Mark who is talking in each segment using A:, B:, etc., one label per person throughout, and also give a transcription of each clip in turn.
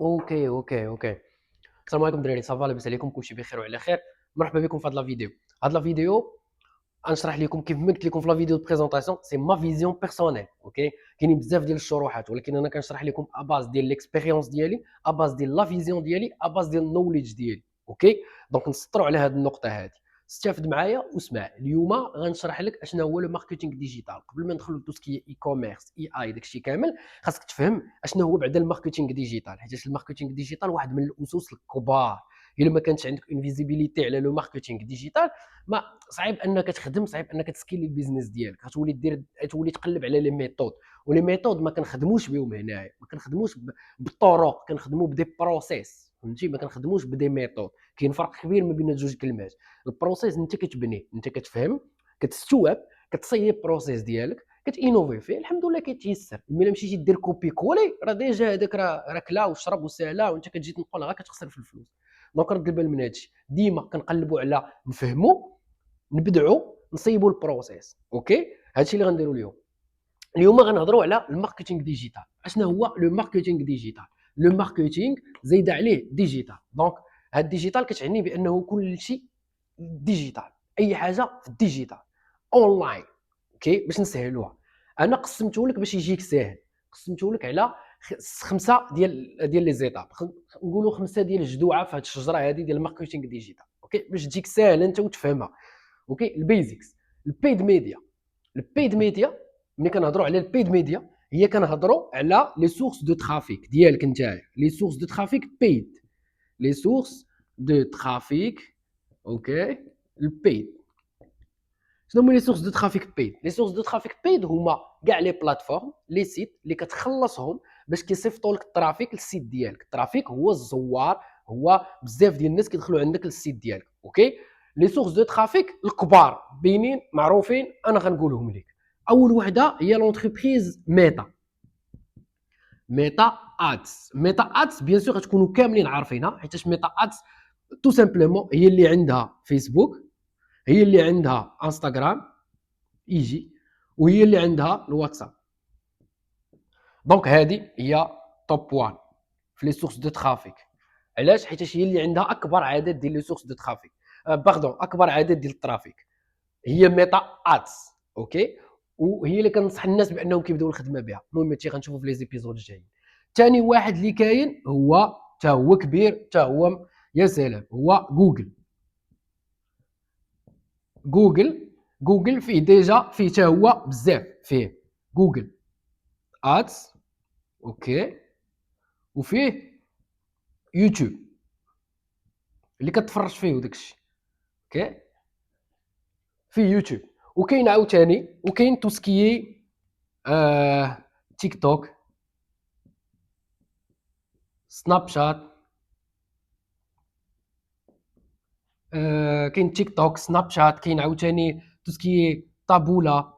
A: اوكي. السلام عليكم دراري، صافا لاباس عليكم؟ كلشي بخير وعلى خير. مرحبا بكم في هاد لا فيديو. هاد لا فيديو غنشرح لكم كيف ما قلت لكم في لا فيديو دو بريزونطاسيون، سي ما فيزيون بيرسونيل. اوكي، كاينين بزاف ديال الشروحات، ولكن انا كنشرح لكم اباز ديال ليكسبيريونس ديالي، اباز ديال لا فيزيون ديالي، اباز ديال النوليدج ديالي. اوكي، دونك نسطروا على هاد النقطه هادي. استافد معايا واسمع. اليوم غنشرح لك اشنا هو لو ماركتينغ ديجيتال. قبل ما ندخلوا لتوسكي اي كوميرس اي داكشي كامل، خاصك تفهم اشنا هو بعدا الماركتينغ ديجيتال، حيت الماركتينغ ديجيتال واحد من الاسس الكبار. الا ما كانش عندك اون فيزيبيليتي على لو ماركتينغ ديجيتال، ما صعيب انك تخدم، صعيب انك تسكيلي البيزنس ديالك. غتولي دير، تولي تقلب على لي ميثود، ولي ميثود ما كنخدموش بهم هنايا، ما كنخدموش بالطرق، كنخدموا بدي بروسيس. فهمتي؟ ما كنخدموش بدي ميثود. كاين فرق كبير ما بين جوج كلمات. البروسيس انت كتبنيه، انت كتفهم، كتستوعب، كتصيب البروسيس ديالك، كتانوفي فيه، الحمد لله كيتيسر. ملي مشيتي دير كوبي كولي، راه ديجا هذاك راه كلا وشرب وسالا، وانت كتجي تنقل غير كتخسر في الفلوس. دونك رد البال من هادشي. ديما كنقلبوا على نفهموا، نبدعوا، نصيبوا البروسيس. اوكي، هادشي اللي غنديروا اليوم. اليوم غنهضروا على الماركتينغ ديجيتال. اشنا هو لو ماركتينغ ديجيتال؟ لو ماركتينغ زايد عليه ديجيتال. دونك هاد ديجيتال كتعني بانه كل شيء ديجيتال، اي حاجه في الديجيتال اونلاين. اوكي، باش نسهلوها انا قسمته لك باش يجيك ساهل. قسمته لك على خمسه ديال لي زيتاب، نقولوا خمسه ديال الجذوعه في هذه الشجره هذه ديال الماركتينغ ديجيتال. اوكي، باش تجيك ساهل انت وتفهمها. اوكي، البيزكس. البيد ميديا. البيد ميديا، ملي كنهضروا على البيد ميديا، هي كنهضروا على لي سورس دو ترافيك ديالك نتايا. لي سورس دو ترافيك بيد، لي سورس دو ترافيك. اوكي، البيد. شنو هما لي سورس دو ترافيك بيد؟ لي سورس دو ترافيك بيد هما كاع لي بلاتفورم، لي سيت اللي كتخلصهم باش كيصيفطوا لك الترافيك للسيت ديالك. الترافيك هو الزوار، هو بزاف ديال الناس كيدخلوا عندك للسيت ديالك. اوكي، لي سورس دو ترافيك الكبار باينين معروفين، انا غنقولهم لك. اول وحده هي لونتربريز ميتا. ميتا ادز. ميتا ادز بيان سور غتكونوا كاملين عارفينها، حيت ميتا ادز تو سامبلومون هي اللي عندها فيسبوك، هي اللي عندها انستغرام يجي، وهي اللي عندها الواتساب. دونك هذه هي توب 1 في لي سورس دو ترافيك. علاش؟ حيت هي اللي عندها اكبر عدد ديال لي سورس دو ترافيك، باردون، اكبر عدد ديال الترافيك. هي ميتا ادز. اوكي، وهي اللي كنصح الناس بانهم كيبداو الخدمه بها. المهم هادشي غنشوفوا في لي زيبيزود الجايين. ثاني واحد اللي كاين هو، حتى هو كبير، حتى هو يا سلام، هو جوجل. جوجل فيه ديجا، فيه حتى هو بزاف، فيه جوجل ادز. اوكي، وفيه يوتيوب اللي كتفرج فيه وداك الشيء. اوكي، فيه يوتيوب. وكاين عاوتاني، وكاين توسكيي تيك توك، سناب شات. كاين تيك توك، سناب شات، كاين عاوتاني توسكيي طابولا،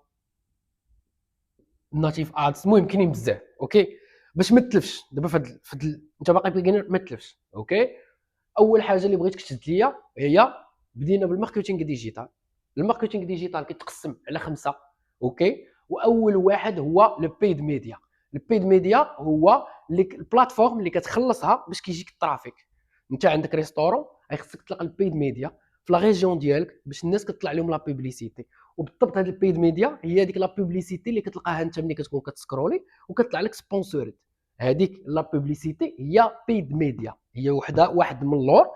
A: ناتيف ادز. المهم كاينين بزاف. اوكي، باش ما تلفش دابا انت باقي بيجينر ما تلفش. اوكي، اول حاجه اللي بغيتك تشد ليا هي، بدينا بالماركتينغ ديجيتال. الماركتينغ ديجيتال كيتقسم على خمسه. اوكي، واول واحد هو لو بيد ميديا. البيد ميديا هو البلاتفورم اللي كتخلصها باش كيجيك الترافيك. انت عندك ريستورون، خصك تطلق البيد ميديا في لا ريجيون ديالك باش الناس كتطلع لهم لا بوبليسيتي. وبالضبط هذه البيد ميديا هي هذيك لا بوبليسيتي اللي كتلقاها انت ملي كتكون كتسكرولي وكتطلع لك سبونسورد. هذيك لا بوبليسيتي هي بيد ميديا، هي واحد من اللور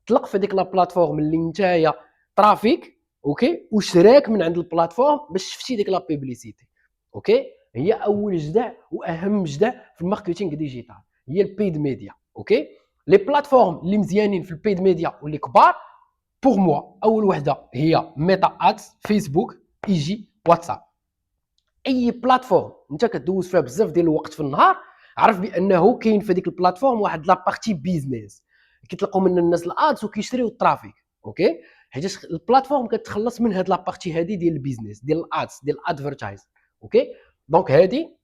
A: طلق في ديك لا بلاتفورم اللي نتايا ترافيك. اوكي، وشراك من عند البلاتفورم باش شفتي ديك لا بوبليسيتي. اوكي، هي اول جدع واهم جدع في الماركتينغ ديجيتال، هي البيد ميديا. اوكي، لي بلاتفورم اللي مزيانين في البيد ميديا واللي كبار بوغ موا، اول وحده هي ميتا ادز، فيسبوك، يجي، واتساب. اي بلاتفورم انت كدوز فيها بزاف ديال الوقت في النهار، عرف بانه كاين في هذيك البلاتفورم واحد لا بارتي بيزنس كيطلقوا من الناس الادز وكيشريو الترافيك. اوكي، حيت البلاتفورم كتخلص من هاد لا بارتي هذه ديال البيزنس، ديال الادز، ديال الادفيرتايز. اوكي، دونك هذه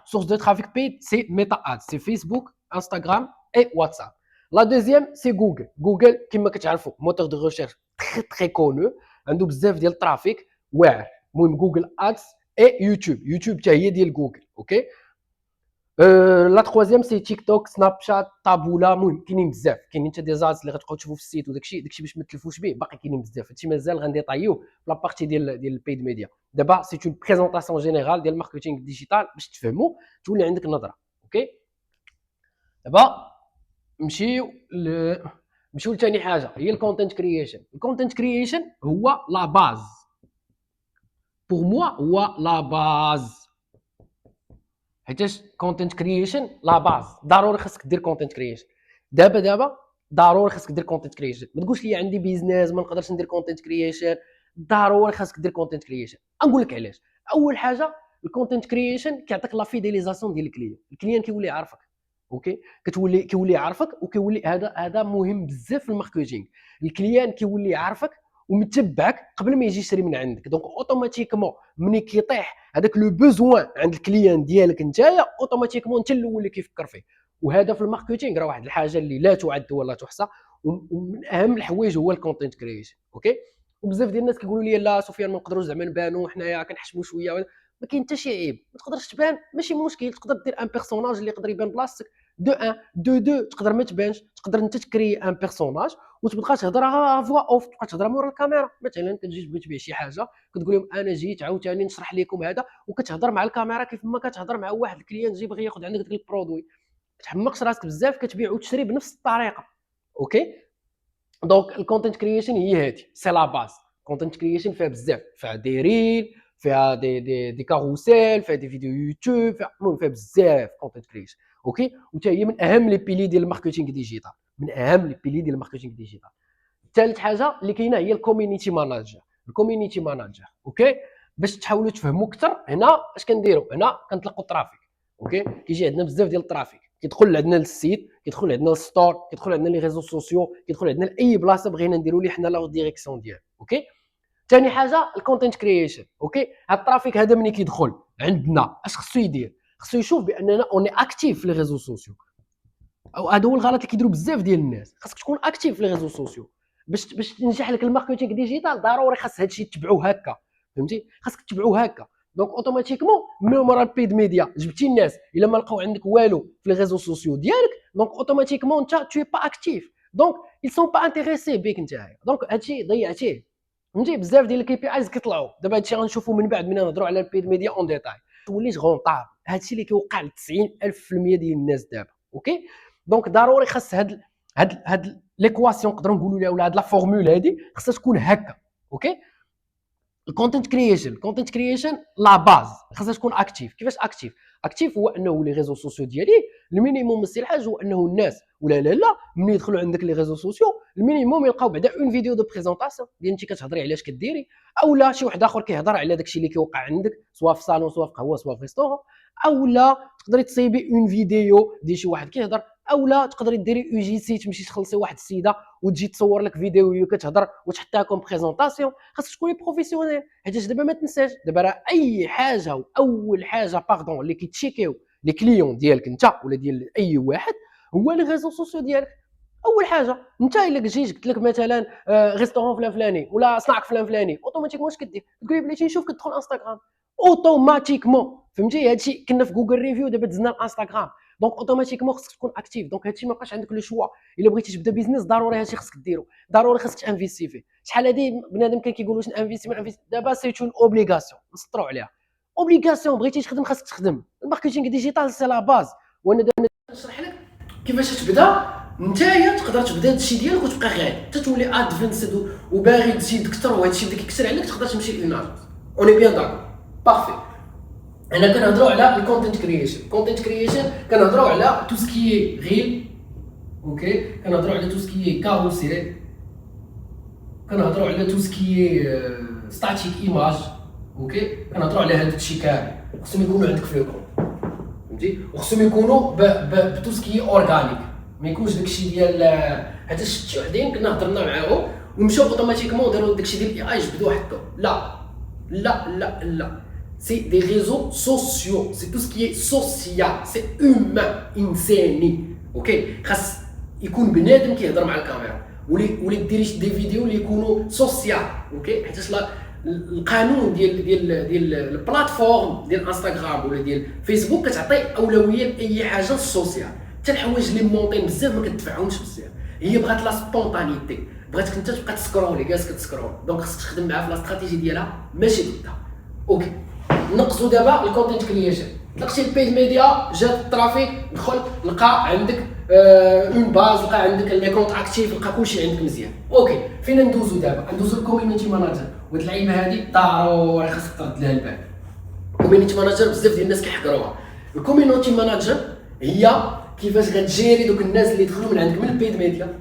A: سورس دو ترافيك بيد، سي ميتا ادز، سي فيسبوك، انستغرام اي واتساب. لا دوزيام سي جوجل. جوجل كما كتعرفوا موتور دو ريشيرش تري تري كونو، عنده بزاف ديال الترافيك واعر. المهم جوجل ادز اي يوتيوب. يوتيوب حتى هي ديال جوجل. اوكي، لا تخوازيام سي تيك توك، سناب شات، طابولا، المهم كاينين بزاف، كاينين حتى دي زاز اللي غتبقاو تشوفوا في السيت وداكشي باش ما تلفوش به، باقي كاينين بزاف. هادشي مازال غنديطايوه في لابارتي ديال البيد ميديا. دابا سي اون بريزونطاسيون جينيرال ديال الماركتينغ ديجيتال باش تفهموا تولي عندك نظره. اوكي، دابا نمشيو نمشيو لثاني حاجه هي الكونتنت كرييشن. الكونتنت كرييشن هو لا باز، بور موا هو لا باز، حيتاش كونتنت كرييشن لا باز. ضروري خاصك دير كونتنت كرييشن. دابا ضروري خاصك دير كونتنت كرييشن. ما تقولش لي عندي بيزنس ما نقدرش ندير كونتنت كرييشن. ضروري خاصك دير كونتنت كرييشن. نقول لك علاش. اول حاجه الكونتنت كرييشن كيعطيك لا فيديليزاسيون ديال الكليان كيولي يعرفك. اوكي، كيولي يعرفك، وكيولي هذا مهم بزاف في الماركتينغ. الكليان كيولي يعرفك ومتبعك قبل ما يجي يشري من عندك. دونك اوتوماتيكمون ملي كيطيح هذاك لو بوزوان عند الكليان ديالك نتايا، اوتوماتيكمون انت الاول اللي كيفكر فيه. وهذا في الماركتينغ راه واحد الحاجه اللي لا تعد ولا تحصى، ومن اهم الحوايج هو الكونتنت كرييشن. اوكي، وبزاف ديال الناس كيقولوا لي لا سفيان ما نقدروش زعما نبانوا حنايا كنحشموا شويه. ما كاين حتى شي عيب، ما تقدرش تبان ماشي مشكل. تقدر دير ان بيرسوناج اللي يقدر يبان بلاصتك. دو ان دو دو تقدر ما تبانش، تقدر انت تكري ان بيرسوناج وتبقى تهضرها فوا اوف، تبقى تهضر مورا الكاميرا. مثلا كتجي تبغي تبيع شي حاجه كتقول لهم انا جيت عاوتاني نشرح لكم هذا، وكتهضر مع الكاميرا كيف ما كتهضر مع واحد الكليان جاي باغي ياخذ عندك داك البرودوي. ما تحمقش راسك بزاف، كتبيع وتشري بنفس الطريقه. اوكي، دونك الكونتنت كرييشن هي هذه سي لا باز. كونتنت كرييشن فيها بزاف، فيها دي ريل، فيها دي كاروسيل، فيها دي فيديو يوتيوب، المهم فيها بزاف كونتنت كرييشن. اوكي، وتا هي من اهم لي بيلي ديال الماركتينغ ديجيتال، من اهم لي بيلي ديال الماركتينغ ديجيتال. ثالث حاجه اللي كاينه هي الكوميونيتي ماناجر. الكوميونيتي ماناجر اوكي، باش تحاولوا تفهموا اكثر هنا اش كنديروا. هنا كنطلقوا الترافيك. اوكي، كيجي عندنا بزاف ديال الترافيك، كيدخل عندنا للسيت، كيدخل عندنا للستور، كيدخل عندنا لي ريزو سوسيو، كيدخل عندنا لاي بلاصه بغينا نديروا ليه حنا لا ديريكسيون ديالو. اوكي، ثاني حاجه الكونتنت كرييشن. اوكي، هاد الترافيك هذا ملي كيدخل عندنا اش خصو يدير؟ خصو يشوف باننا اوني اكتيف في لي ريزو سوسيو. او هذا هو الغلط اللي كيديروا بزاف ديال الناس. خاصك تكون اكتيف في لي ريزو سوسيو باش تنجح لك الماركتينغ ديجيتال. ضروري خاص هادشي تتبعوه هكا، فهمتي؟ خاصك تتبعوه هكا. دونك اوتوماتيكمون من مورا البيد ميديا جبتي الناس الا ما لقاو عندك والو في لي ريزو سوسيو ديالك، دونك اوتوماتيكمون انت تو با اكتيف، دونك ils sont pas intéressés بك نتايا. دونك هادشي ضيعتيه. فهمتي؟ بزاف ديال الكي بي ايز كيطلعوا دابا. هادشي غنشوفوا من بعد ملي نهضروا على البيد ميديا اون ديتاي. وليت غونطاب. هادشي اللي كيوقع ل 90% ديال الناس دابا. اوكي، دونك ضروري خاص هاد ليكواسيون نقدروا نقولوا لها، ولا هاد لا فورمول هادي خاصها تكون هكا. اوكي، الكونتنت كرييشن لا باز خاصها تكون اكتيف. كيفاش اكتيف؟ اكتيف هو انه لي ريزو سوسيو ديالي المينيموم من الحاجه هو انه الناس ولا لا ملي يدخلوا عندك لي ريزو سوسيو المينيموم يلقاو بعدا اون فيديو دو بريزونطاسيون ديال انت كتهضري علاش كديري، او لا شي واحد اخر كيهضر على داكشي اللي كيوقع عندك سواء في صالون سواء في قهوه سواء في ريستورون، او لا تقدري تصيبي اون فيديو ديال شي واحد كيهضر، او لا تقدري ديري او جي سي تمشي تخلصي واحد السيده وتجي تصور لك فيديو وهي كتهضر وتحطها كوم بريزونطاسيون. خاصك تكوني بروفيسيونيل، حيت دابا ما تنساش دابا راه اي حاجه واول حاجه باردون اللي كيتشيكيو لي كليون ديالك انت ولا ديال اي واحد هو لي ريزو سوسيو ديالك. اول حاجه انت الا جيت قلت لك مثلا ريستورون فلان فلاني ولا صناعك فلان فلاني، اوتوماتيكمون واش كدير؟ تقول لي بلاتي نشوف كتدخل انستغرام اوتوماتيكمون. فهمتي؟ هادشي كنا في جوجل ريفيو دابا دزنا الانستغرام. دونك اوتوماتيكمون خصك تكون اكتيف. دونك هادشي ما بقاش عندك لو شوا. الا بغيتي تبدا بيزنس ضروري هادشي خصك ديرو، ضروري خصك تانفيستي فيه. شحال هادي بنادم كان كيقول واش انفيستي ما انفيستي، دابا سي اون اوبليغاسيون نسطروا عليها. اوبليغاسيون بغيتي تخدم خاصك تخدم. الماركتينغ ديجيتال سي لا باز. وانا دابا نشرح لك كيفاش تبدا. نتايا تقدر تبدا هادشي ديالك وتبقى غادي حتى تولي ادفانسد وباغي تزيد اكثر وهادشي بدا كيكثر عليك تقدر تمشي للناس. اوني بيان داكور بارفي. انا كنهضروا على الكونتنت كرييشن. كونتنت كرييشن كنهضروا على تو سكي ريل. اوكي، كنهضروا على تو سكي كاروسيل، كنهضروا على تو سكي ستاتيك ايماج. اوكي، كنهضروا على هذا الشيء كامل خصهم يكونوا عندك في الكون، فهمتي؟ وخصهم يكونوا بتو سكي اورغانيك، ما يكونش داكشي ديال حتى شي وحدين كنا هضرنا معاهم ومشاو اوتوماتيكمون داروا داكشي ديال الاي اي جبدوا وحدهم. لا لا لا لا، c'est des réseaux sociaux, c'est tout ce qui est social, c'est humain, انساني. اوكي، خاص يكون بنادم كيهضر مع الكاميرا، ولي ديري دي فيديو اللي يكونوا سوسيال. اوكي، حيت القانون ديال البلاتفورم ديال انستغرام ولا ديال فيسبوك كتعطي اولويه لاي حاجه سوسيال، حتى الحوايج اللي مونطين بزاف ما كتدفعهمش بزاف. هي بغات لا سبونطانيتي، بغاتك انت تبقى تسكرولي جالس كتسكرول، دونك خصك تخدم معاها في لا استراتيجي ديالها ماشي ضدها. اوكي نقصوا دابا الكونتنت كرييشن. طلقتي البيد ميديا، جات الترافيك، دخل لقى عندك اون باز، لقى عندك لي كونت اكتيف، لقى كلشي عندك مزيان. اوكي فين ندوزو دابا؟ ندوزو الكوميونيتي ماناجر. وهاد اللعيبه هادي ضروري خاصك ترد لها البال. الكوميونيتي ماناجر بزاف ديال الناس كيحقروها. الكوميونيتي ماناجر هي كيفاش غتجيري دوك الناس اللي دخلوا من عندك من البيد ميديا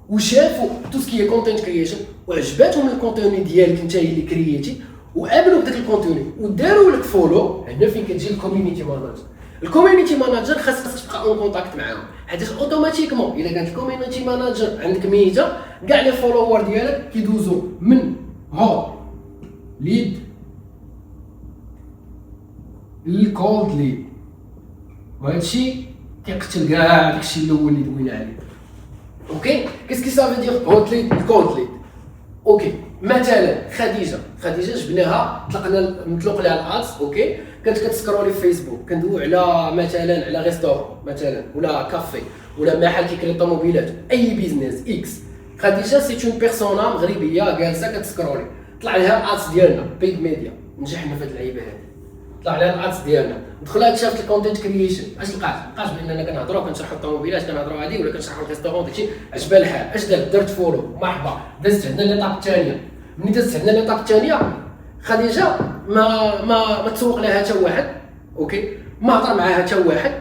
A: وشافوا تو سكي كونتنت كرييشن وعجباتهم الكونتوني ديالك انت اللي كرييتي وقابلوا بداك الكونتوني وداروا لك فولو. هنا فين كتجي الكوميونيتي ماناجر. الكوميونيتي ماناجر خاصك تبقى اون كونتاكت معاهم، حيت اوتوماتيكمون الا كانت الكوميونيتي ماناجر عندك ميته كاع لي فولوور ديالك كيدوزوا من هوت ليد للكولد ليد، وهادشي كيقتل كاع داكشي الاول اللي دوينا عليه. اوكي كيسكي سافي دير هوت ليد الكولد ليد. اوكي مثلا خديجه جبناها مطلق لها الادز. اوكي كانت كتسكرولي في فيسبوك، كندويو على مثلا على ريستورون مثلا ولا كافي ولا محل كيكري طوموبيلات، اي بيزنس اكس. خديجه سي اون بيرسونا مغربيه جالسه كتسكرولي، طلع لها الادز ديالنا بيد ميديا. نجحنا في هاد اللعيبه هادي، طلع لها الادز ديالنا، دخلات شافت الكونتنت كرييشن. اش لقات باننا كنهضروا كنشرحوا الطوموبيلات، كنهضروا هادي ولا كنشرحوا الريستورون، داكشي عجبها الحال. اش درت فولو مرحبا، دازت عندنا ليطاب الثانيه. ملي دازت عندنا ليطاب الثانيه خديجه ما تسوق لها حتى واحد. اوكي ما هضر معاها حتى واحد.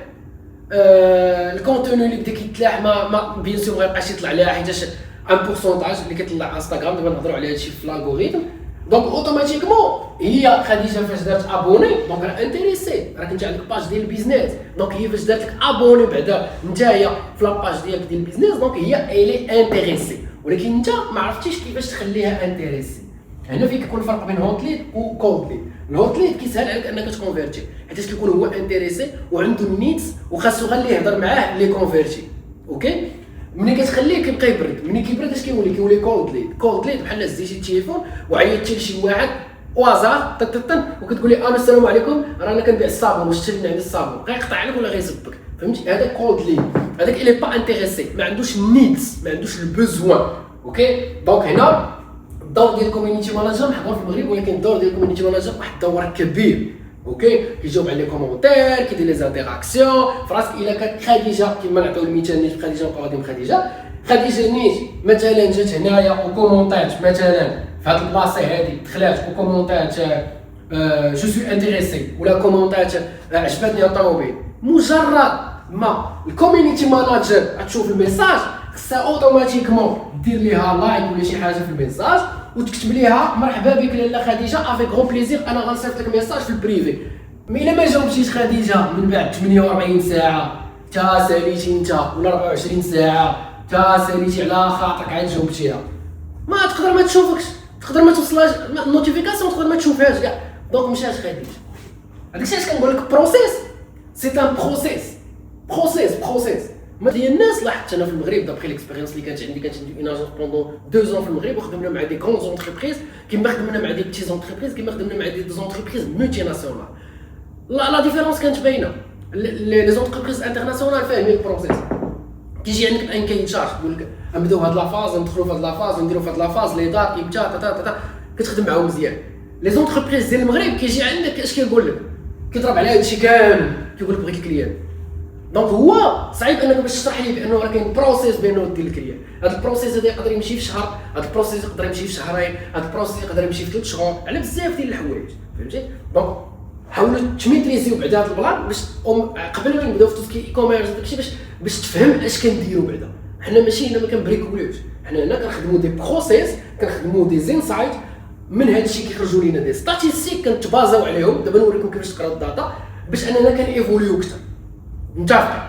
A: الكونتوني اللي بدا كيتلاح ما بيان سور ما يبقاش يطلع لها، حيتاش ان بورسونتاج اللي كيطلع انستغرام. دابا نهضروا على هادشي في الالغوريثم. دونك اوتوماتيكمون هي خديجه فاش دارت ابوني دونك راه انتريسي، راك انت عندك باج ديال البيزنس. دونك هي فاش دارت لك ابوني بعدا نتايا في لاباج ديالك ديال البيزنس، دونك هي ايلي انتريسي، ولكن انت ما عرفتيش كيفاش تخليها انتريسي. هنا فين كيكون الفرق بين هوت ليد و كولد ليد. الهوت ليد كيسهل عليك انك تكونفيرتي، حيت كيكون هو انتريسي وعنده النيتس وخاصو غير اللي يهضر معاه اللي كونفيرتي. اوكي ملي كتخليه كيبقى يبرد، ملي كيبرد اش كيولي كولد ليد. كولد ليد بحال زدتي التليفون وعيطتي لشي واحد وازار طن وكتقول لي السلام عليكم رانا كنبيع الصابون واش تشري من عندي الصابون، غيقطع عليك ولا غيصبك. فهمتي هذا كولد ليد، هذاك اللي با انتريسي، ما عندوش النيدز، ما عندوش البوزوان. اوكي دونك هنا الدور ديال الكوميونيتي ماناجر محظور في المغرب، ولكن الدور ديال الكوميونيتي ماناجر واحد الدور كبير. اوكي كيجاوب على لي كومونتير، كيدير لي زانتيراكسيون فراسك. الا كانت خديجه كيما نعطيو المثال نيت خديجه نبقاو غاديين خديجه نيت مثلا جات هنايا وكومونتات مثلا في هاد البلاصه هادي، دخلات وكومونتات جو سوي انتريسي ولا كومونتات عجبتني الطوموبيل، مجرد ما الكوميونيتي ماناجر تشوف الميساج خصها اوتوماتيكمون دير ليها لايك ولا شي حاجه في الميساج وتكتب ليها مرحبا بك لاله خديجه افيك غون بليزير انا غنصيفط لك ميساج في البريفي. مي الا ما جاوبتيش خديجه من بعد 48 ساعه تا ساليتي انت ولا 24 ساعه تا ساليتي على خاطرك عاد جاوبتيها، ما تقدر ما تشوفكش، تقدر ما توصلهاش النوتيفيكاسيون، تقدر ما تشوفهاش كاع. دونك مشات خديجه. هذاك الشيء كنقول لك بروسيس، سي ان بروسيس. ما ديال الناس لاحظت انا في المغرب دابخي ليكسبيريونس اللي كانت عندي اون اجونس بوندون 2 ans في المغرب، وخدمنا مع دي كرون زونتربريز كيما خدمنا مع دي بتي زونتربريز، كيما خدمنا مع دي زونتربريز مولتي ناسيونال. لا ديفيرونس كانت باينه. لي زونتربريز انترناسيونال فاهمين البروسيس. كيجي عندك ان كاين شارج يقول لك نبداو هاد لافاز، ندخلوا في هاد لافاز، نديروا في هاد لافاز لي دات يبتا كتخدم معاهم مزيان. لي زونتربريز ديال المغرب كيجي عندك اش كيقول لك، كيضرب على هادشي كامل، كيقول لك بغيت الكليان. دونك هو صعيب انك باش تشرح لي بانه راه كاين بروسيس بانه دير الكليان. هذا البروسيس هذا يقدر يمشي في شهر، هذا البروسيس يقدر يمشي في شهرين، هذا البروسيس يقدر يمشي في 3 شهور، على بزاف ديال الحوايج. فهمتي؟ دونك حاولوا تميتريزيو بعدا هذا البلان باش قبل ما نبداو في توسكي اي كوميرس داكشي باش تفهم اش كنديروا بعدا. حنا ماشي هنا ما كنبريكوليوش، حنا هنا كنخدموا دي بروسيس، كنخدموا دي زينسايت، من هذا الشيء كيخرجوا لينا دي ستاتيستيك كنتبازاو عليهم. دابا نوريكم كيفاش تقراو الداتا باش اننا كنيفوليو اكثر. متفقين؟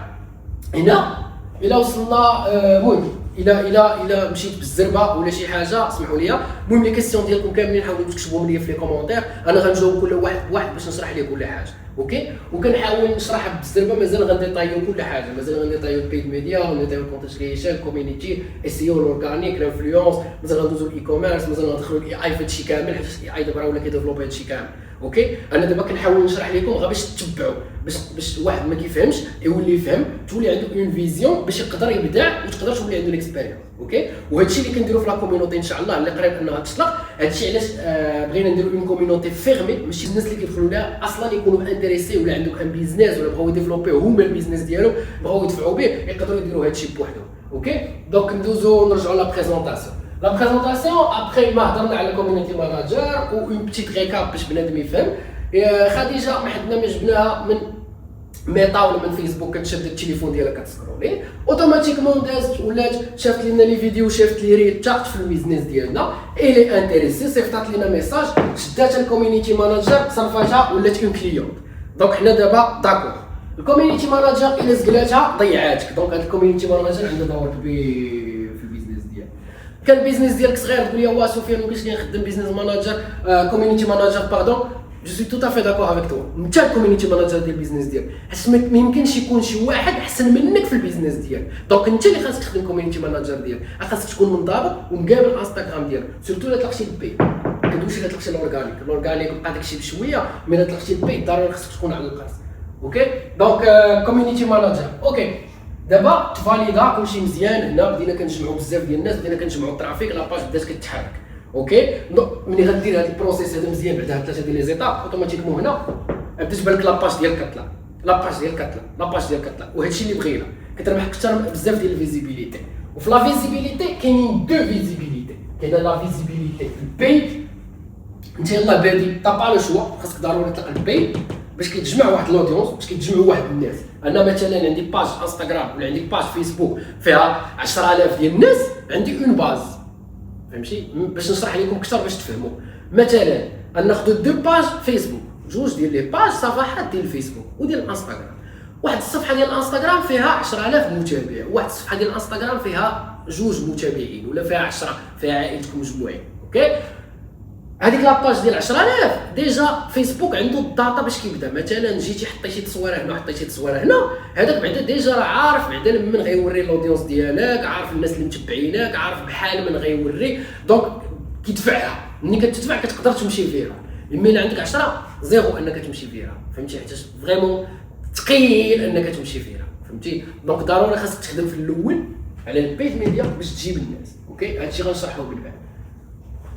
A: هنا الى وصلنا المهم الى مشيت بالزربه ولا شي حاجه اسمحوا لي. المهم لي كيسيون ديالكم كاملين حاولوا تكتبوهم لي في لي كومونتير، انا غنجاوب كل واحد بواحد باش نشرح ليه كل حاجه. اوكي. وكنحاول نشرح بالزربه، مازال غنديطايو كل حاجه، مازال غنديطايو البيد ميديا، غنديطايو الكونتنت كرييشن، كوميونيتي، اس او، الاورغانيك، الانفلونس، مازال غندوزو الاي كوميرس، مازال غندخلوا الاي اي في هادشي كامل، حيت الاي اي دابا راه ولا كيديفلوبي هادشي كامل. اوكي. انا دابا كنحاول نشرح لكم غير باش تتبعوا، باش واحد ما كيفهمش يولي يفهم، تولي عنده اون فيزيون باش يقدر يبدع وتقدر تولي عنده الاكسبيريونس. اوكي. وهادشي اللي كنديرو في لا كوميونيتي ان شاء الله اللي قريب انها تطلق. هادشي علاش بغينا نديرو اون كوميونيتي فيرمي، ماشي الناس اللي كيدخلوا لها اصلا يكونوا انتريسي ولا عندهم ان بيزنس ولا بغاو يديفلوبيو هما البيزنس ديالهم، بغاو يدفعوا به، يقدروا يديروا هادشي بوحدهم. اوكي. دونك ندوزو نرجعوا لا بريزونطاسيون. لا بريزونطاسيون ابخي ما هضرنا على كوميونيتي ماناجر و اون بيتيت ريكاب باش بنادم يفهم. خديجه ما حدنا ما جبناها من ميتا ولا من فيسبوك، كتشد التليفون ديالك كتسكرولي اوتوماتيكمون دازت ولات شافت لنا لي فيديو، شافت لي ريل، تاعت في البيزنس ديالنا الي انتريسي، صيفطات لنا ميساج، شداتها الكوميونيتي ماناجر، صرفاتها ولات اون كليونت. دونك حنا دابا داكور الكوميونيتي ماناجر الا زقلاتها ضيعاتك. دونك هاد الكوميونيتي ماناجر عنده دور كبير في البيزنس ديالك. كان البيزنس ديالك صغير تقول لي واه سفيان مابغيتش نخدم بيزنس ماناجر كوميونيتي ماناجر باردون، جو سوي تو افي داكور افيك توا. انت الكوميونيتي ماناجر ديال البيزنس ديالك، حيت ما يمكنش يكون شي واحد احسن منك في البيزنس ديالك. دونك انت اللي خاصك تخدم كوميونيتي ماناجر ديالك، خاصك تكون منضبط ومقابل الانستغرام ديالك، سورتو الا طلقتي البي. كندويش الا طلقتي الاورغانيك بقى داكشي بشويه، مي الا طلقتي البي ضروري خاصك تكون على القرص. اوكي. دونك كوميونيتي ماناجر. اوكي. دابا تفاليدا كلشي مزيان، هنا بدينا كنجمعوا بزاف ديال الناس، بدينا كنجمعوا الترافيك، لاباج بدات كتحرك. اوكي. ملي غدير هذا البروسيس هذا مزيان بعد هاد ثلاثه ديال لي زيتاب، اوتوماتيكمون هنا بدا تبان لك لاباج ديالك كطلع، لاباج ديالك كطلع، وهادشي اللي بغينا كتربح اكثر بزاف ديال الفيزيبيليتي. وفي لا فيزيبيليتي كاينين دو فيزيبيليتي، كاينه لا فيزيبيليتي البي، انت يلاه بادي طابا لو شوا، خاصك ضروري تلقى البي باش كيتجمع واحد الاودينس، باش كيتجمعوا واحد الناس. انا مثلا عندي باج انستغرام ولا عندي باج فيسبوك فيها 10000 ديال الناس، عندي اون باز، فهمتي؟ باش نشرح لكم اكثر باش تفهموا. مثلا ناخذ دو باج فيسبوك، جوج ديال لي باج صفحات ديال الفيسبوك وديال الانستغرام. واحد الصفحه ديال الانستغرام فيها 10000 متابع، واحد الصفحه ديال الانستغرام فيها جوج متابعين ولا فيها 10، فيها عائلتكم مجموعين. اوكي. هذيك لاباج ديال 10000 ديجا فيسبوك عنده الداتا باش كيبدا. مثلا جيتي حطيتي تصويره هنا وحطيتي تصويره هنا، هذاك بعدا ديجا راه عارف بعدا من غيوري الاودينس ديالك، عارف الناس اللي متبعينك، عارف بحال من غيوري. دونك كيدفعها، ملي كتدفع كتقدر تمشي فيها. اما الا عندك 10 زيرو انك تمشي فيها، فهمتي؟ حيت فريمون ثقيل انك تمشي فيها، فهمتي؟ دونك ضروري خاصك تخدم في الاول على البيت ميديا باش تجيب الناس. اوكي. هادشي غنشرحو بالبعد.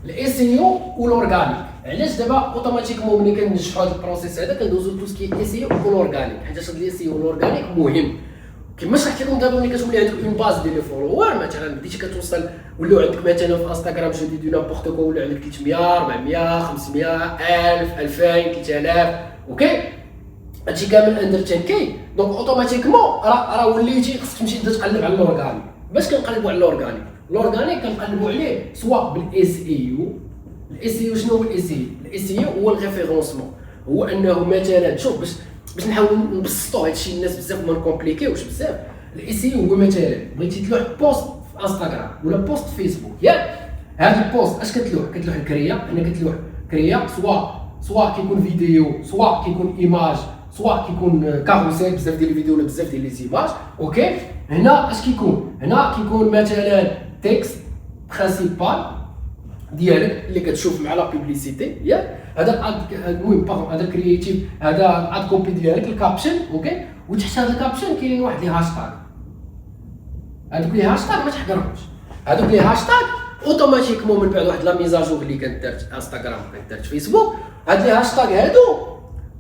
A: الاس او والاورغانيك، علاش دابا اوتوماتيكمون ملي كنجحوا هذا البروسيس هذا كندوزو تو سكي اس او والاورغانيك، حيت الاس او والاورغانيك مهم. كما شرحت لكم دابا ملي كتولي عندك اون باز ديال لي فولوور، مثلا بديتي كتوصل ولاو عندك مثلا في انستغرام جو دي نابورت كو ولا عندك 300 400 500 1000 2000 3000. اوكي. هادشي كامل اندر 10 كي. دونك اوتوماتيكمون راه وليتي خصك تمشي تقلب على الاورغانيك. باش كنقلبوا على الاورغانيك؟ الاورغانيك كنقلبوا عليه سواء بالاس اي او. الاس اي او شنو هو الاس اي؟ الاس اي هو الريفيرونسمون، هو انه مثلا شوف باش نحاولوا نبسطوا هادشي الناس بزاف ما نكومبليكيوش بزاف. الاس اي هو مثلا بغيتي تلوح بوست في انستغرام ولا بوست في فيسبوك، ياك هذا البوست اش كتلوح الكريا، هنا كتلوح كريا سواء كيكون فيديو، سواء كيكون ايماج، سواء كيكون كاروسيل، بزاف ديال الفيديو ولا بزاف ديال لي زيماج. اوكي. هنا اش كيكون؟ هنا كيكون مثلا تكست برينسيبال ديالك اللي كتشوف مع لا بوبليسيتي، ياك هذا المهم باغون هذا كرييتيف، هذا اد كوبي ديالك الكابشن. اوكي. وتحت هذا الكابشن كاينين واحد لي هاشتاغ، هذوك لي هاشتاغ ما تحقرهمش، هذوك لي هاشتاغ اوتوماتيكمون من بعد واحد لا ميزاجور اللي كدارت انستغرام كدارت فيسبوك، هاد لي هاشتاغ هادو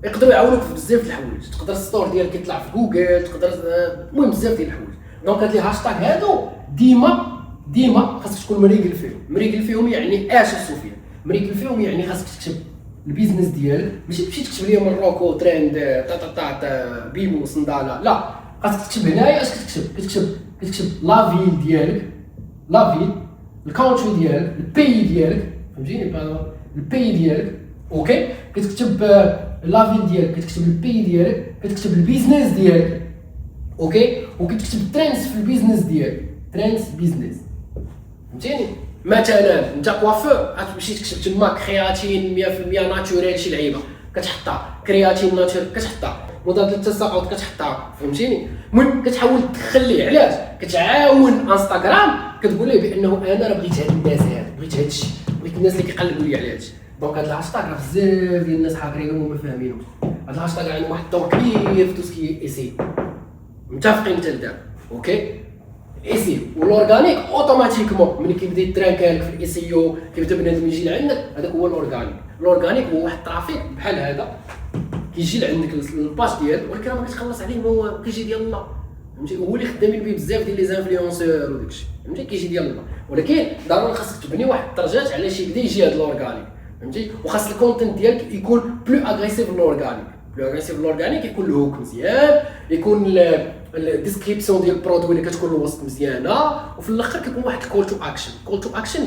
A: يقدروا يعاونوك في بزاف د الحوايج. تقدر الستور ديالك يطلع في جوجل، تقدر المهم بزاف ديال الحوايج. دونك هاد لي هاشتاغ هادو ديما خاصك تكون مريقل فيهم. يعني اش سفيان مريقل فيهم؟ يعني خاصك تكتب البيزنس ديالك، ماشي تمشي تكتب لي مروكو ترند تا بيمو صنداله، لا خاصك تكتب هنايا اش كتكتب لا فيل ديالك، لا فيل الكونتري ديالك، البي ديالك، فهمتيني؟ البي ديالك. اوكي. كتكتب لا فيل ديالك، كتكتب البي ديالك، كتكتب البيزنس ديالك. اوكي. وكتكتب ترينس في البيزنس ديالك، ترينس بيزنس، فهمتيني؟ مثلا انت كوافور غتمشي تكتب تما كرياتين 100% ناتوريل شي لعيبه، كتحطها، كرياتين ناتشر كتحطها، مضاد للتساقط كتحطها، فهمتيني؟ المهم كتحاول تدخل ليه، علاش؟ كتعاون انستغرام كتقول ليه بانه انا راه بغيت هاد الناس هاد، بغيت هاد الشيء، بغيت الناس اللي كيقلبوا لي على هاد الشيء. دونك هاد الهاشتاغ راه بزاف ديال الناس حاكرينهم وما فاهمينهمش. هاد الهاشتاغ عنده واحد الدور كبير في توسكي ايسي، متفقين حتى لدابا، اوكي؟ ايسي والاورغانيك اوتوماتيكمون ملي كيبدا يترانكالك في الاي سي او، كيبدا بنادم يجي لعندك، هذاك هو الاورغانيك. الاورغانيك هو واحد الترافيك بحال هذا كيجي لعندك الباج ديالك، ولكن ما كتخلص عليه، هو كيجي ديال الله، فهمتي؟ هو اللي خدامين به بزاف ديال لي زانفلونسور وداك الشيء، فهمتي؟ كيجي ديال الله، ولكن ضروري خاصك تبني واحد الدرجات علاش يبدا يجي هذا الاورغانيك، فهمتي؟ وخاص الكونتنت ديالك يكون بلو اغريسيف الاورغانيك، بلو اغريسيف الاورغانيك يكون الهوك مزيان، يكون الديسكريبسيون ديال البرودوي اللي كتكون الوسط مزيانه، وفي الاخر كيكون واحد الكول تو اكشن. كول تو اكشن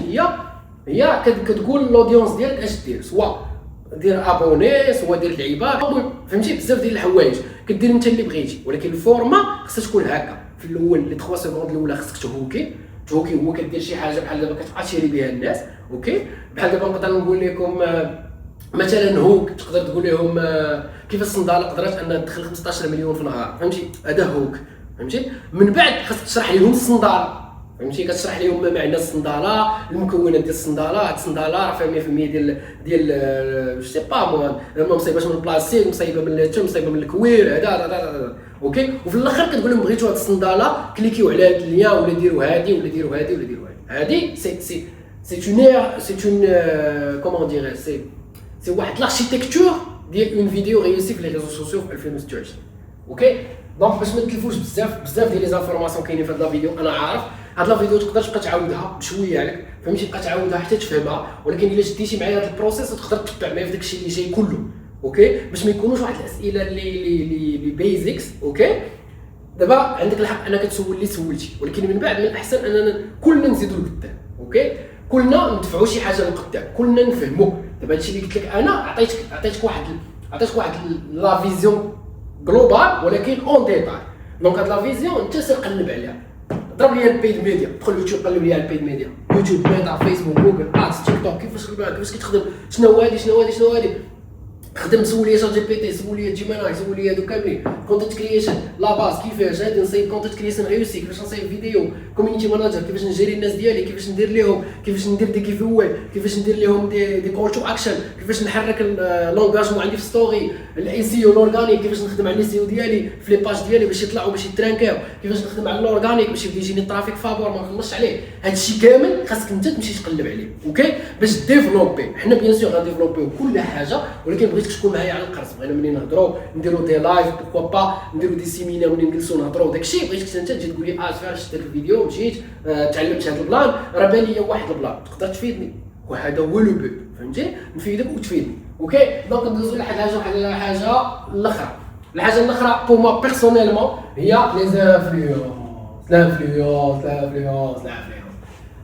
A: هي كتقول للاودينس ديالك اش دير، سواء دير ابوني، سواء دير لعيبه، فهمتي؟ بزاف ديال الحوايج كدير انت اللي بغيتي، ولكن الفورما خصها تكون هكا. في الاول لي 3 سكوند الاولى خصك تهوكي هو كدير شي حاجه بحال دابا كتاشيري بها الناس، اوكي؟ بحال دابا نقدر نقول لكم مثلا هوك، تقدر تقول لهم كيف الصنداله قدرت انها تدخل 15 مليون في نهار، فهمتي؟ هذا هوك، فهمتي؟ من بعد خاصك تشرح لهم الصنداله، فهمتي؟ كتشرح لهم ما معنى الصنداله، المكونات ديال الصنداله. هاد الصنداله راه فيها 100% ديال جو سي با مو، ما مصايباش من البلاستيك، مصايبه من اللاتون، مصايبه من الكوير، هذا اوكي. وفي الاخر كتقول لهم بغيتوا هاد الصنداله، كليكيو على هاد اللين، ولا ديروا هادي، ولا ديروا هادي، ولا ديروا هادي. هادي سي اون كومون دير سي واحد لاركتيكتور ديال اون فيديو ريوسي في لي ريزو سوسيو في 2026، اوكي؟ دونك باش ما تلفوش بزاف ديال لي زانفورماسيون كاينين في هاد لا فيديو. انا عارف هاد لا فيديو تقدر تبقى تعاودها بشويه عليك، فهمتي؟ تبقى تعاودها حتى تفهمها، ولكن الا شديتي معايا هاد البروسيس تقدر تتبع معايا في داك الشيء اللي جاي كله، اوكي؟ باش ما يكونوش واحد الاسئله اللي بيزكس، اوكي؟ دابا عندك الحق انك تسول اللي سولتي، ولكن من بعد من الاحسن اننا كلنا نزيدوا لقدام، اوكي؟ كلنا ندفعوا شي حاجه لقدام، كلنا نفهموا. دابا هادشي اللي قلت لك انا عطيتك واحد لا فيزيون جلوبال، ولكن اون ديتاي. دونك هاد لا فيزيون انت سير قلب عليها، ضرب لي البيد ميديا، دخل يوتيوب قلب لي على البيد ميديا، يوتيوب، ميتا، فيسبوك، جوجل ادز، تيك توك، كيفاش كتخدم، شنو هادي خدم. سول لي شات جي بي تي، سول لي جيميناي، سول لي هادو كاملين. كونتنت كرييشن لا باز، كيفاش هادي نصايب كونتنت كرييشن ريوسي، كيفاش نصايب فيديو، كوميونيتي ماناجر، كيفاش نجيري الناس ديالي، كيفاش ندير ليهم، كيفاش ندير دي كيف واي، كيفاش ندير لهم دي كول تو اكشن، كيفاش نحرك لونغاجمون عندي في ستوري، الاي سي او الاورغانيك، كيفاش نخدم على الاي سي او ديالي في لي باج ديالي باش يطلعوا باش يترانكاو، كيفاش نخدم على الاورغانيك باش يبدا يجيني الترافيك فابور ما نخلصش عليه. هادشي كامل خاصك انت تمشي تقلب عليه، اوكي؟ باش ديفلوبي. حنا بيان سور غنديفلوبيو كل حاجه، ولكن بغيتك تكون معايا على القرص. بغينا ملي نهضروا نديروا دي لايف، بوكوا با نديروا دي سيمينار ملي نجلسوا نهضروا داكشي. بغيتك انت تجي تقول لي فاش شفت الفيديو جيت تعلمت هذا البلان، راه بان لي واحد البلان تقدر تفيدني، وهذا هو لو بوت، فهمتي؟ نفيدك وتفيدني، اوكي؟ دونك ندوزو لواحد الحاجه الاخرى. الحاجه الاخرى بور ما بيرسونيلمون هي لي زانفلونس.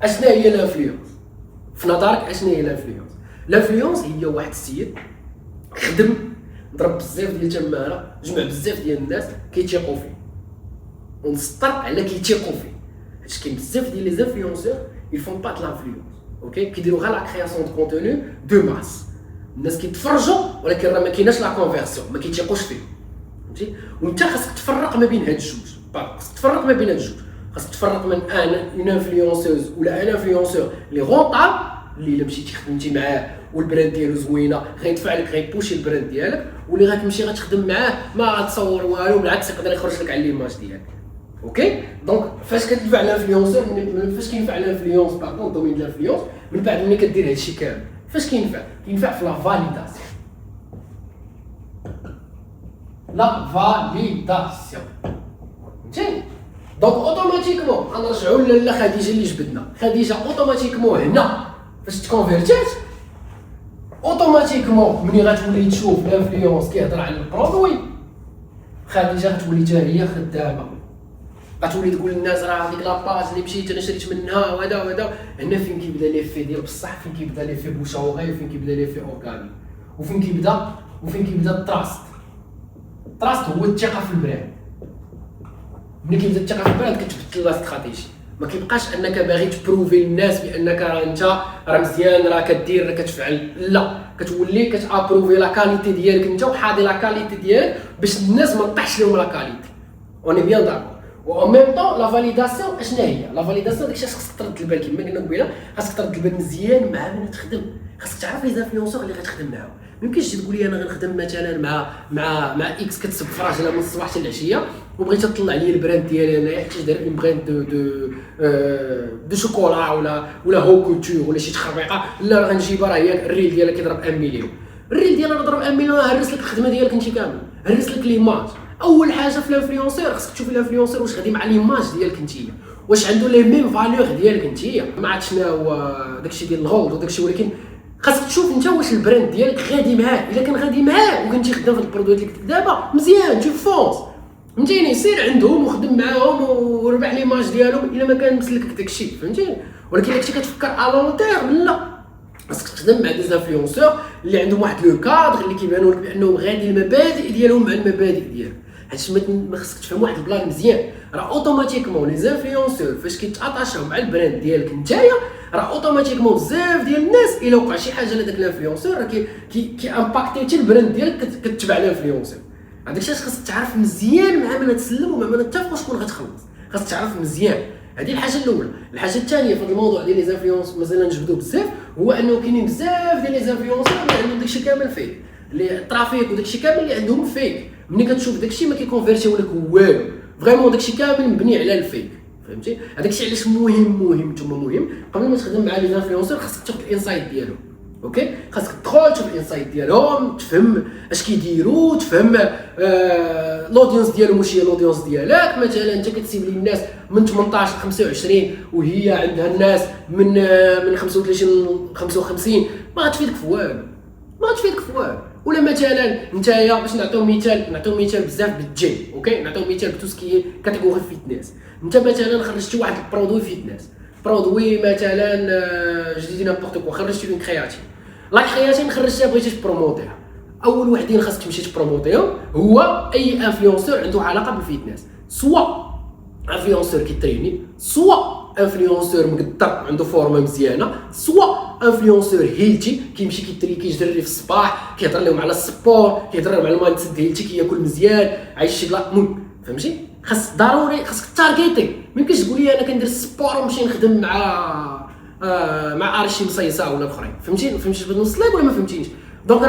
A: اشنا هي الانفلونس في نظرك؟ اشنا هي الانفلونس؟ الانفلونس هي واحد السيد خدم، ضرب بزاف ديال التماره، جمع بزاف ديال الناس كيتيقوا فيه، ونسطر على كيتيقوا فيه. هادشي كاين بزاف ديال لي زانفلونسور يفون با د لانفلونس، اوكي؟ كيديروا غير لا كرياسيون دو كونتوني دو ماس، الناس كيتفرجوا ولكن راه ما كايناش لا كونفيرسيون، ما كيتيقوش فيه، فهمتي؟ وانت خاصك تفرق ما بين هاد الجوج، خاصك تفرق ما بين هاد الجوج، خاصك تفرق من اون انفلونسوز ولا ان انفلونسور لي غونطاب، اللي الا مشيتي خدمتي معاه والبراند ديالو زوينه غيدفع لك، غيبوشي البراند ديالك، واللي غتمشي غتخدم معاه ما غتصور والو، بالعكس يقدر يخرج لك على ليماج ديالك، اوكي؟ دونك فاش كتدفع الانفلونسور، فاش كينفع الانفلونس باردون الدومين ديال الانفلونس، من بعد ملي كدير هادشي كامل فاش كينفع في لا فاليداسيون. فهمتي؟ دونك اوتوماتيكمون غنرجعوا لاله خديجه اللي جبدنا. خديجه اوتوماتيكمون هنا فاش تكونفيرتات، اوتوماتيكمون ملي غتولي تشوف الانفلونس كيهضر على البرودوي، خديجه غتولي حتى هي خدامه، غتولي تقول للناس راه ديك لاباج اللي مشيت انا شريت منها وهذا. هنا فين كيبدا ليفي ديال بصح، فين كيبدا ليفي بوشاوغي، فين كيبدا ليفي اورغاني، وفين كيبدا التراست. التراست هو الثقه في البراند. ملي كيبدا الثقه في البراند كتبدل لا استراتيجي، ما كيبقاش انك باغي تبروفي للناس بانك انت راه مزيان راه كدير راه كتفعل، لا كتولي كتابروفي لا كاليتي ديالك انت وحاضي لا كاليتي ديالك باش الناس ما طيحش لهم لا كاليتي. اوني بيان داكور. و ميم طون لا فاليداسيون اشنا هي؟ لا فاليداسيون داكشي خاصك ترد البال كما قلنا قبيله، خاصك ترد البال مزيان مع من تخدم، خاصك تعرف لي زانفلونسور اللي غتخدم معاهم. ما يمكنش تجي تقول لي انا غنخدم مثلا مع اكس كتسب في راجلها من الصباح حتى العشيه وبغيت تطلع لي البراند ديالي انايا حيت داير لي براند دو شوكولا ولا هو كولتور ولا شي تخربيقه، لا راه غنجيبها راه هي الريل ديالها كيضرب 1 مليون، الريل ديالها ضرب 1 مليون هرس لك الخدمه ديالك انت كامل، هرس لك ليماج. اول حاجه في الانفلونسور خصك تشوف الانفلونسور واش غادي مع ليماج ديالك انتيا، واش عنده لي ميم فالور ديالك انتيا. ما عرفت شنو هو داكشي ديال الغولد وداكشي، ولكن خاصك تشوف انت واش البراند ديالك غادي معاه. الا كان غادي معاه وكنتي خدام في البرودويات اللي كنت دابا مزيان تو فونس فهمتيني، سير عندهم وخدم معاهم وربح ليماج ديالهم الا ما كان مسلك داكشي فهمتيني. ولكن داكشي كتفكر ا لون تيرم لا، خاصك تخدم مع دي زانفلونسور اللي عندهم واحد لو كادر اللي كيبانوا لك بانهم غادي المبادئ ديالهم مع المبادئ ديالك. حيت ما خصك تفهم واحد البلان مزيان، راه اوتوماتيكمون لي زانفلونسور فاش كيتاتاشاو مع البراند ديالك نتايا راه اوتوماتيكمون بزاف ديال الناس الا وقع شي حاجه لهداك الانفلونسور راه كي امباكتي حتى البراند ديالك كتبع الانفلونسور. هذاك الشيء خاصك تعرف مزيان مع من تسلم ومع من تتفق شكون غتخلص، خاصك تعرف مزيان. هذه الحاجه الاولى. الحاجه الثانيه في هذا الموضوع ديال لي زانفلونس مثلا نجبدوا بزاف هو انه كاينين بزاف ديال لي زانفلونسور اللي عندهم داكشي كامل فيك، اللي الترافيك وداكشي كامل اللي عندهم فيك، ملي كتشوف داكشي ما كيكونفيرتيو لك والو، فريمون داكشي كامل مبني على الفيك فهمتي. هذاك الشيء علاش مهم قبل ما تخدم مع لي زانفلونسور خاصك تاخذ الانسايت ديالهم. اوكي خاصك تدخل تشوف الانسايت ديالهم، تفهم اش كيديروا، تفهم لودينس ديالهم واش هي لودينس ديالك. مثلا انت كتسيب لي الناس من 18 ل 25 وهي عندها الناس من 35 55، ما غتفيدك في والو. ولا مثلا نتايا باش نعطيو مثال بزاف بالجيم، اوكي نعطيو مثال بتوسكي كاتيجوري فيتنس. انت مثلا خرجتي واحد البرودوي فيتنس، برودوي مثلا جديد نابورت كو، خرجتي اون كرياتين، لا كرياتين خرجتها بغيتي تبروموتيها، اول وحدين خاصك تمشي تبروموتيهم هو اي انفلونسور عنده علاقه بالفيتنس، سوا انفلونسور كيتريني، سوا انفلونسور مقدر عنده فورمه مزيانه، سوا انفلونسور هيلتي كيمشي كيجري في الصباح كيهضر لهم على السبور، كيهضر لهم على المايند سيت هيلتي، كياكل مزيان عايش شي بلا فهمتي. خاص ضروري خاصك تارغيتي، ما يمكنش تقول لي انا كندير السبور ونمشي نخدم مع ارشي مصيصه ولا الاخرين فهمتي بالنص ليك ولا ما فهمتينيش. دونك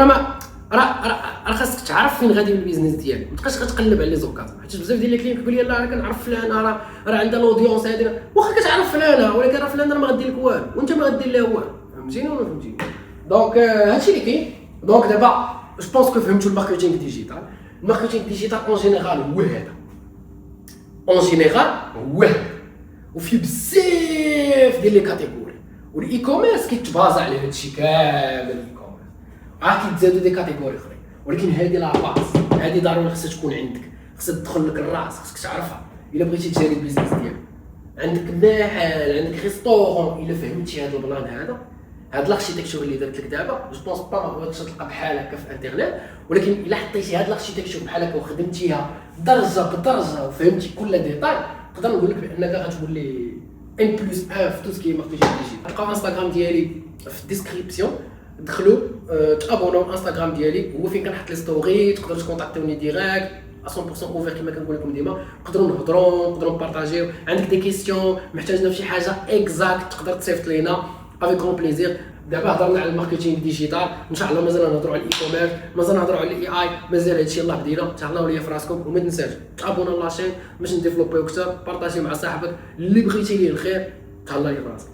A: راه خاصك تعرف فين غادي البيزنس ديالك، ما تبقاش كتقلب على لي زوكازيون. حيت بزاف ديال الكلينت كيقول لي لا انا كنعرف فلانه راه عندها لودونس هذه، واخا كتعرف فلانه ولكن راه فلانه ما غادير لك والو وانت ما غادير لها والو فهمتيني ولا فهمتيني. دونك هادشي اللي كاين. دونك دابا جو بونس كو فهمتوا الماركتينغ ديجيتال. الماركتينغ ديجيتال اون جينيرال هو هذا وفي بزاف ديال لي كاتيجوري، والاي كوميرس كيتبازا على هادشي كامل. الاي كوميرس كيتزادوا دي كاتيجوري اخرين، ولكن هذه لا باس، هذه ضروري خصها تكون عندك، خصها تدخل لك الراس، خصك تعرفها الا بغيتي تجاري البيزنس ديالك. عندك محل، عندك ريستورون، الا فهمتي هذا البلان هاد الاركيتكتور اللي درت لك دابا جو بونس با ما تلقى بحال هكا في الانترنت، ولكن الا حطيتي هاد الاركيتكتور بحال هكا وخدمتيها درجه بدرجه وفهمتي كل ديتاي، نقدر نقول لك بانك غتولي ان بلس ان في توسكي ماركتينغ ديجيتال. تلقاو انستغرام ديالي في الديسكريبسيون، دخلوا تابوناو انستغرام ديالي، هو فين كنحط لي ستوري، تقدروا تكونتاكتوني ديريكت 100% اوفر كما كنقول لكم ديما، نقدروا نهضروا نبارطاجيو. عندك دي كيسيون محتاجنا في شي حاجه اكزاكت تقدر تصيفط لينا افيك كون بليزير. دابا هضرنا على الماركتينغ ديجيتال، ان شاء الله مازال نهضروا على الاي كوميرس، مازال نهضروا على الاي اي، مازال هادشي يلاه بدينا. تهلاو ليا في راسكم وما تنساش تابونا لاشين باش نديفلوبيو اكثر، بارطاجي مع صاحبك اللي بغيتي ليه الخير. تهلا ليا في راسك.